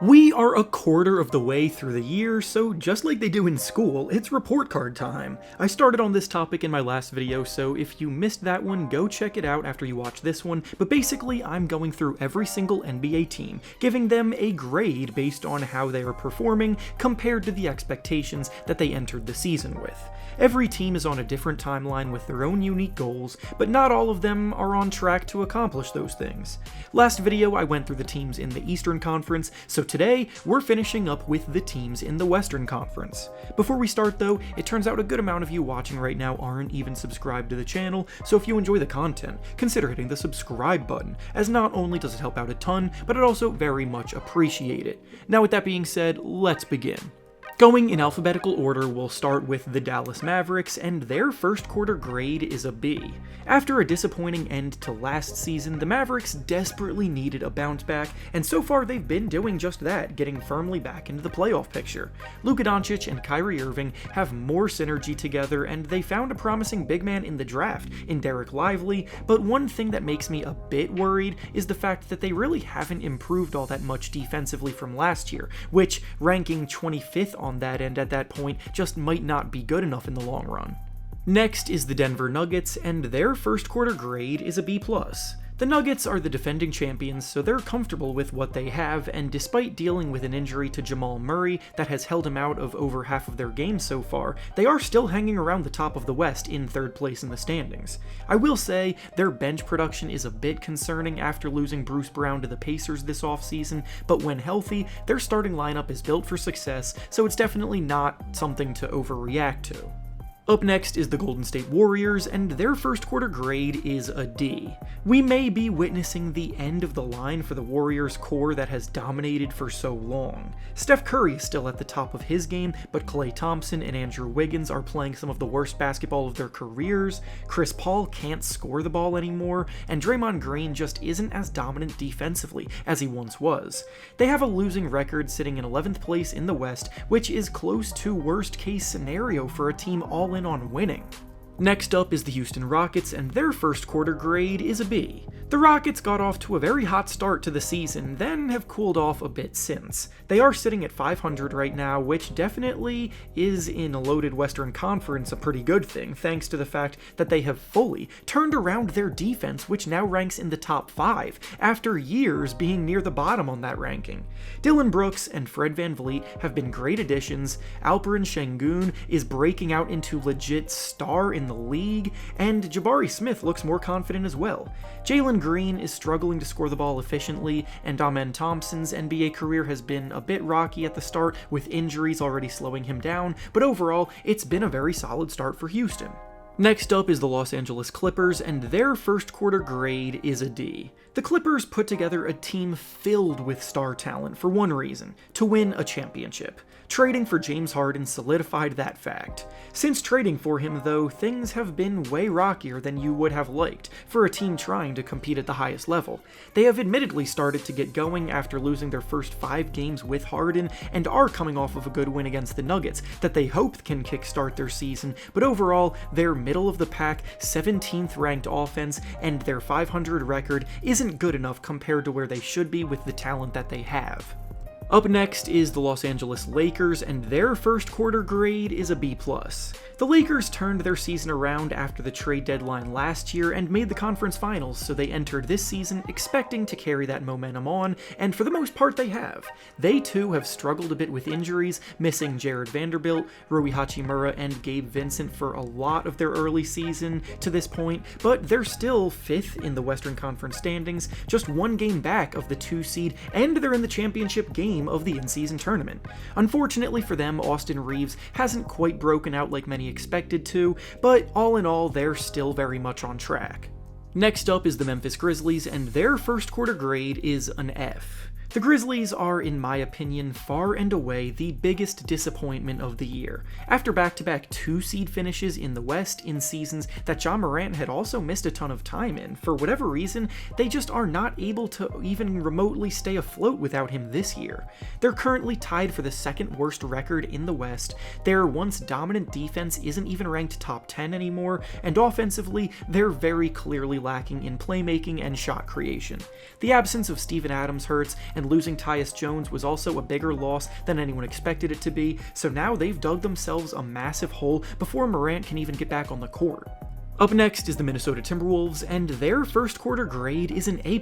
We are a quarter of the way through the year, so just like they do in school, it's report card time. I started on this topic in my last video, so if you missed that one, go check it out after you watch this one, but basically I'm going through every single NBA team, giving them a grade based on how they are performing compared to the expectations that they entered the season with. Every team is on a different timeline with their own unique goals, but not all of them are on track to accomplish those things. Last video I went through the teams in the Eastern Conference, so today we're finishing up with the teams in the Western Conference. Before we start though, it turns out a good amount of you watching right now aren't even subscribed to the channel, so if you enjoy the content, consider hitting the subscribe button, as not only does it help out a ton, but it also very much appreciate it. Now with that being said, let's begin. Going in alphabetical order, we'll start with the Dallas Mavericks, and their first quarter grade is a B. After a disappointing end to last season, the Mavericks desperately needed a bounce back, and so far they've been doing just that, getting firmly back into the playoff picture. Luka Doncic and Kyrie Irving have more synergy together, and they found a promising big man in the draft in Derek Lively, but one thing that makes me a bit worried is the fact that they really haven't improved all that much defensively from last year, which, ranking 25th on that end at that point, just might not be good enough in the long run. Next is the Denver Nuggets, and their first quarter grade is a B+. The Nuggets are the defending champions, so they're comfortable with what they have, and despite dealing with an injury to Jamal Murray that has held him out of over half of their games so far, they are still hanging around the top of the West in third place in the standings. I will say, their bench production is a bit concerning after losing Bruce Brown to the Pacers this offseason, but when healthy, their starting lineup is built for success, so it's definitely not something to overreact to. Up next is the Golden State Warriors, and their first quarter grade is a D. We may be witnessing the end of the line for the Warriors core that has dominated for so long. Steph Curry is still at the top of his game, but Klay Thompson and Andrew Wiggins are playing some of the worst basketball of their careers, Chris Paul can't score the ball anymore, and Draymond Green just isn't as dominant defensively as he once was. They have a losing record sitting in 11th place in the West, which is close to worst case scenario for a team all in on winning. Next up is the Houston Rockets, and their first quarter grade is a B. The Rockets got off to a very hot start to the season, then have cooled off a bit since. They are sitting at 500 right now, which definitely is, in a loaded Western Conference, a pretty good thing, thanks to the fact that they have fully turned around their defense, which now ranks in the top 5, after years being near the bottom on that ranking. Dylan Brooks and Fred VanVleet have been great additions, Alperen Sengun is breaking out into legit star in the league, and Jabari Smith looks more confident as well. Jalen Green is struggling to score the ball efficiently, and Amen Thompson's NBA career has been a bit rocky at the start, with injuries already slowing him down, but overall, it's been a very solid start for Houston. Next up is the Los Angeles Clippers, and their first quarter grade is a D. The Clippers put together a team filled with star talent for one reason: to win a championship. Trading for James Harden solidified that fact. Since trading for him, though, things have been way rockier than you would have liked for a team trying to compete at the highest level. They have admittedly started to get going after losing their first 5 games with Harden, and are coming off of a good win against the Nuggets that they hope can kickstart their season, but overall, their middle of the pack, 17th ranked offense, and their 500 record isn't good enough compared to where they should be with the talent that they have. Up next is the Los Angeles Lakers, and their first quarter grade is a B+. The Lakers turned their season around after the trade deadline last year and made the conference finals, so they entered this season expecting to carry that momentum on, and for the most part they have. They too have struggled a bit with injuries, missing Jared Vanderbilt, Rui Hachimura, and Gabe Vincent for a lot of their early season to this point, but they're still 5th in the Western Conference standings, just 1 game back of the 2 seed, and they're in the championship game of the in-season tournament. Unfortunately for them, Austin Reeves hasn't quite broken out like many expected to, but all in all, they're still very much on track. Next up is the Memphis Grizzlies, and their first quarter grade is an F. The Grizzlies are, in my opinion, far and away the biggest disappointment of the year. After back-to-back 2-seed finishes in the West in seasons that Ja Morant had also missed a ton of time in, for whatever reason, they just are not able to even remotely stay afloat without him this year. They're currently tied for the 2nd worst record in the West, their once dominant defense isn't even ranked top 10 anymore, and offensively, they're very clearly lacking in playmaking and shot creation. The absence of Steven Adams hurts, and losing Tyus Jones was also a bigger loss than anyone expected it to be, so now they've dug themselves a massive hole before Morant can even get back on the court. Up next is the Minnesota Timberwolves, and their first quarter grade is an A+.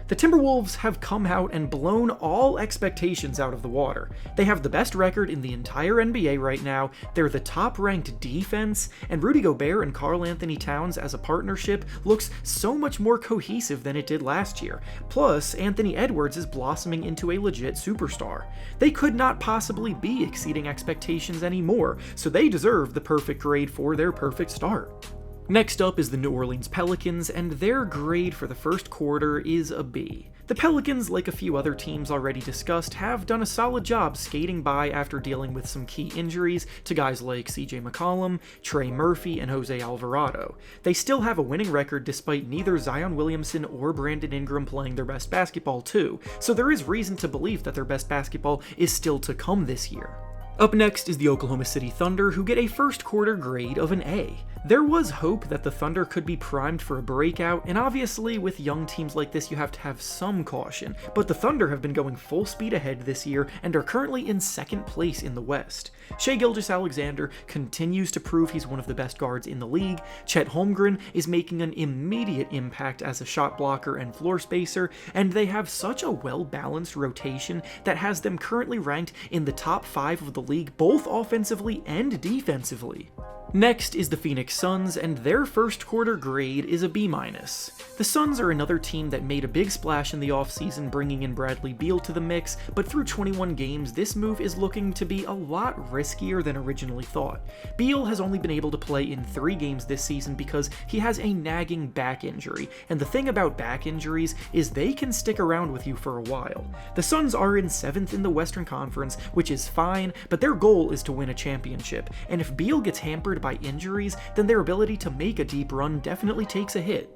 The Timberwolves have come out and blown all expectations out of the water. They have the best record in the entire NBA right now, they're the top-ranked defense, and Rudy Gobert and Karl Anthony Towns as a partnership looks so much more cohesive than it did last year. Plus, Anthony Edwards is blossoming into a legit superstar. They could not possibly be exceeding expectations anymore, so they deserve the perfect grade for their perfect start. Next up is the New Orleans Pelicans, and their grade for the first quarter is a B. The Pelicans, like a few other teams already discussed, have done a solid job skating by after dealing with some key injuries to guys like CJ McCollum, Trey Murphy, and Jose Alvarado. They still have a winning record despite neither Zion Williamson or Brandon Ingram playing their best basketball too, so there is reason to believe that their best basketball is still to come this year. Up next is the Oklahoma City Thunder, who get a first quarter grade of an A. There was hope that the Thunder could be primed for a breakout, and obviously with young teams like this you have to have some caution, but the Thunder have been going full speed ahead this year and are currently in second place in the West. Shai Gilgeous-Alexander continues to prove he's one of the best guards in the league, Chet Holmgren is making an immediate impact as a shot blocker and floor spacer, and they have such a well-balanced rotation that has them currently ranked in the top 5 of the league both offensively and defensively. Next is the Phoenix Suns, and their first quarter grade is a B-. The Suns are another team that made a big splash in the offseason bringing in Bradley Beal to the mix, but through 21 games this move is looking to be a lot riskier than originally thought. Beal has only been able to play in 3 games this season because he has a nagging back injury, and the thing about back injuries is they can stick around with you for a while. The Suns are in 7th in the Western Conference, which is fine, but their goal is to win a championship, and if Beal gets hampered by injuries, then their ability to make a deep run definitely takes a hit.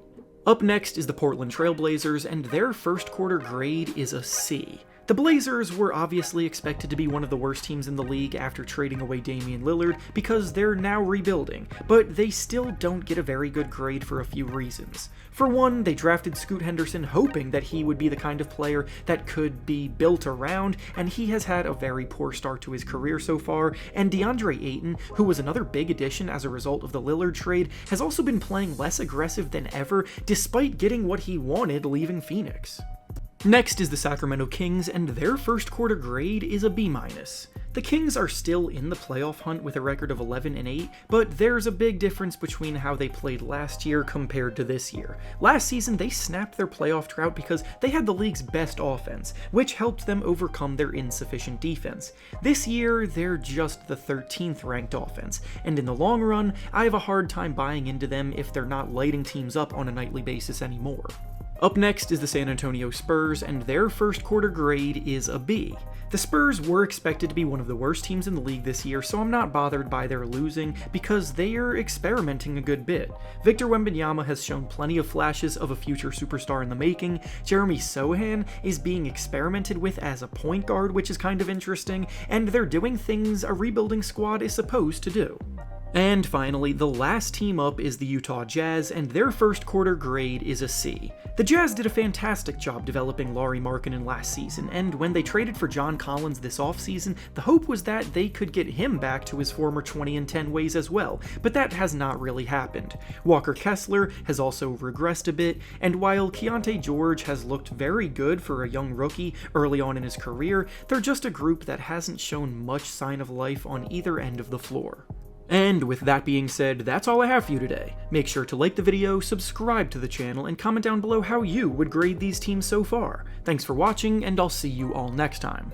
Up next is the Portland Trail Blazers, and their first quarter grade is a C. The Blazers were obviously expected to be one of the worst teams in the league after trading away Damian Lillard because they're now rebuilding, but they still don't get a very good grade for a few reasons. For one, they drafted Scoot Henderson hoping that he would be the kind of player that could be built around, and he has had a very poor start to his career so far, and DeAndre Ayton, who was another big addition as a result of the Lillard trade, has also been playing less aggressive than ever despite getting what he wanted leaving Phoenix. Next is the Sacramento Kings, and their first quarter grade is a B-. The Kings are still in the playoff hunt with a record of 11-8, but there's a big difference between how they played last year compared to this year. Last season, they snapped their playoff drought because they had the league's best offense, which helped them overcome their insufficient defense. This year, they're just the 13th ranked offense, and in the long run, I have a hard time buying into them if they're not lighting teams up on a nightly basis anymore. Up next is the San Antonio Spurs, and their first quarter grade is a B. The Spurs were expected to be one of the worst teams in the league this year, so I'm not bothered by their losing because they are experimenting a good bit. Victor Wembanyama has shown plenty of flashes of a future superstar in the making, Jeremy Sohan is being experimented with as a point guard, which is kind of interesting, and they're doing things a rebuilding squad is supposed to do. And finally, the last team up is the Utah Jazz, and their first quarter grade is a C. The Jazz did a fantastic job developing Lauri Markkanen last season, and when they traded for John Collins this offseason, the hope was that they could get him back to his former 20-10 ways as well, but that has not really happened. Walker Kessler has also regressed a bit, and while Keontae George has looked very good for a young rookie early on in his career, they're just a group that hasn't shown much sign of life on either end of the floor. And with that being said, that's all I have for you today. Make sure to like the video, subscribe to the channel, and comment down below how you would grade these teams so far. Thanks for watching, and I'll see you all next time.